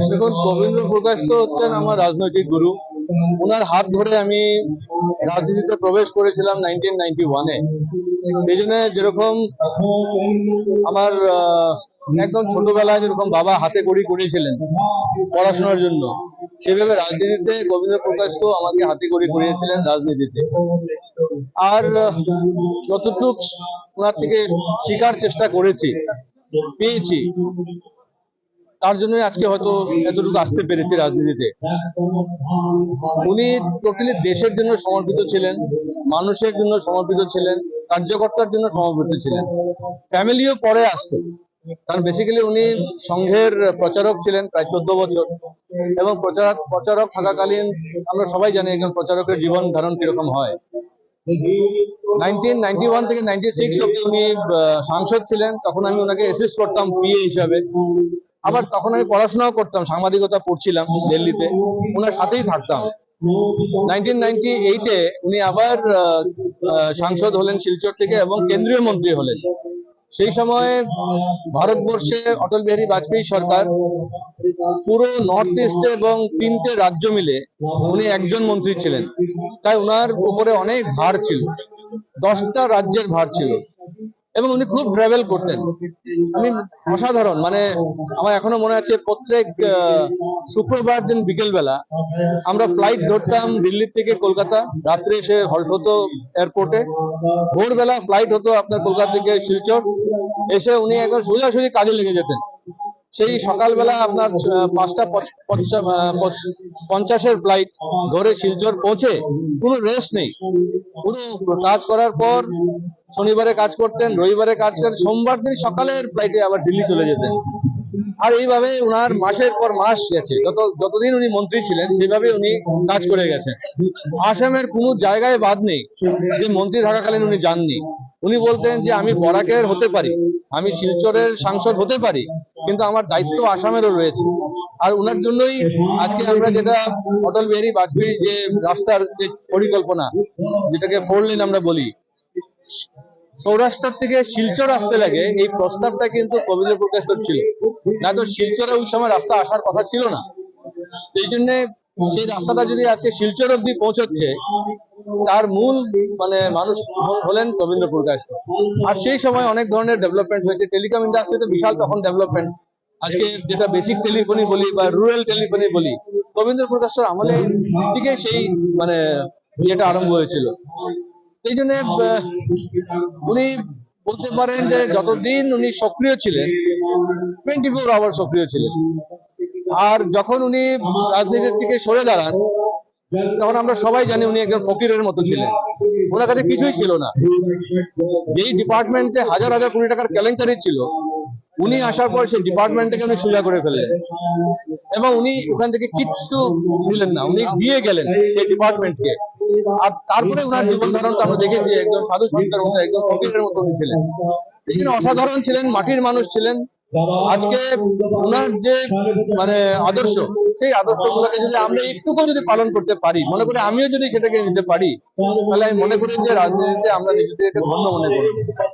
দেখুন, গোবিন্দ প্রকাশ তো হচ্ছেন আমার রাজনৈতিক গুরু। ওনার হাত ধরে আমি রাজনীতিতে প্রবেশ করেছিলাম 1991-এ। এই জন্য যেরকম আমার একদম ছোটবেলায় যেরকম বাবা হাতে খড়ি করিয়েছিলেন পড়াশোনার জন্য, সেভাবে রাজনীতিতে গোবিন্দ প্রকাশ তো আমাকে হাতে খড়ি করিয়েছিলেন রাজনীতিতে। আর যতটুক ওনার থেকে শেখার চেষ্টা করেছি, পেয়েছি, তার জন্য আজকে হয়তো এতটুকু আসতে পেরেছি রাজনীতিতে। উনি টোটালি দেশের জন্য সমর্পিত ছিলেন, মানুষের জন্য সমর্পিত ছিলেন, কার্যকর্তার জন্য সমর্পিত ছিলেন। ফ্যামিলিও পরে আসতো, কারণ বেসিক্যালি উনি সংঘের প্রচারক ছিলেন প্রায় 14 বছর, এবং প্রচারক থাকাকালীন আমরা সবাই জানি একজন প্রচারকের জীবন ধারণ কিরকম হয়। 1991 থেকে 96 অব্দি উনি সাংসদ ছিলেন। তখন আমি ওনাকে অ্যাসিস্ট করতাম পিএ হিসাবে। আবার তখন আমি পড়াশোনাও করতাম, সাংবাদিকতা পড়ছিলাম দিল্লিতে, ওনার সাথেই থাকতাম। 1998-এ উনি আবার সাংসদ হলেন শিলচর থেকে এবং কেন্দ্রীয় মন্ত্রী হলেন। সেই সময় ভারতবর্ষে অটল বিহারী বাজপেয়ী সরকার, পুরো নর্থ ইস্টে এবং 3টে রাজ্য মিলে উনি একজন মন্ত্রী ছিলেন। তাই ওনার উপরে অনেক ভার ছিল, 10টা রাজ্যের ভার ছিল, এবং উনি খুব ট্রাভেল করতেন। আমি অসাধারণ, মানে আমার এখনো মনে আছে, প্রত্যেক শুক্রবার দিন বিকেল বেলা আমরা ফ্লাইট ধরতাম দিল্লি থেকে কলকাতা, রাত্রে এসে হল্ট হতো এয়ারপোর্টে, ভোরবেলা ফ্লাইট হতো আপনার কলকাতা থেকে শিলচর, এসে উনি একবার সোজাসুজি কাজে লেগে যেতেন। সেই সকালবেলা আপনার 5:50-এর ফ্লাইট ধরে শিলচর পৌঁছে কোনো রেস্ট নেই, পুরো কাজ করার পর শনিবারে কাজ করতেন, রবিবারে কাজ করেন, সোমবার দিন সকালের ফ্লাইটে আবার দিল্লি চলে যেতেন। আর এইভাবে উনার মাসের পর মাস গেছে, যতদিন উনি মন্ত্রী ছিলেন সেইভাবে উনি কাজ করে গেছেন। আসামের কোনো জায়গায় বাদ নেই যে মন্ত্রী থাকাকালীন উনি যাননি। উনি বলতেন যে আমি বরাকের হতে পারি, আমি শিলচরের সাংসদ হতে পারি, কিন্তু আমার দায়িত্ব আসামেরও রয়েছে। আর উনার জন্যই আজকে আমরা যেটা অটল বিহারী বাজপেয়ী যে রাস্তার যে পরিকল্পনা, যেটাকে 4 লেন আমরা বলি, সৌরাষ্ট্র থেকে শিলচর আসতে লাগে, এই প্রস্তাবটা কিন্তু গোবিন্দ প্রকাশের ছিল না। তো শিলচরে ওই সময় রাস্তা আসার কথা ছিল না। এই জন্য সেই রাস্তাটা যদি আজকে শিলচর অব্দি পৌঁছচ্ছে, তার মূল মানে মানুষ হলেন গোবিন্দ প্রকাশ। আর সেই সময় অনেক ধরনের ডেভেলপমেন্ট হয়েছে, টেলিকম ইন্ডাস্ট্রিতে বিশাল তখন ডেভেলপমেন্ট। আজকে যেটা বেসিক টেলিফোনি বলি বা রুরাল টেলিফোনি বলি, গোবিন্দ প্রকাশের আমলে থেকে সেই মানে ইয়েটা আরম্ভ হয়েছিল। এই জন্য উনি বলতে পারেন যে যতদিন উনি সক্রিয় ছিলেন, 24 আওয়ার সক্রিয় ছিলেন। আর যখন উনি রাজনীতির থেকে সরে দাঁড়ান, তখন আমরা সবাই জানি উনি একজন ফকিরের মতো ছিলেন, ওনার কাছে কিছুই ছিল না। যেই ডিপার্টমেন্টে হাজার হাজার কোটি টাকার কেলেঙ্কারি ছিল, উনি আসার পর সেই ডিপার্টমেন্টটাকে উনি সোজা করে ফেললেন, এবং উনি ওখান থেকে কিচ্ছু নিলেন না, উনি দিয়ে গেলেন সেই ডিপার্টমেন্টকে। আর তারপরে ওনার জীবন ধারণটা আমরা দেখেছি, একজন সাধু সন্তের মতো, একজন ফকিরের মতো উনি ছিলেন। এই জন্য অসাধারণ ছিলেন, মাটির মানুষ ছিলেন। আজকে ওনার যে মানে আদর্শ, সেই আদর্শগুলোকে যদি আমরা একটুকু যদি পালন করতে পারি, মনে করি আমিও যদি সেটাকে নিতে পারি, তাহলে আমি মনে করি যে রাজনীতিতে আমরা নিজেদেরকে ধন্য মনে করি।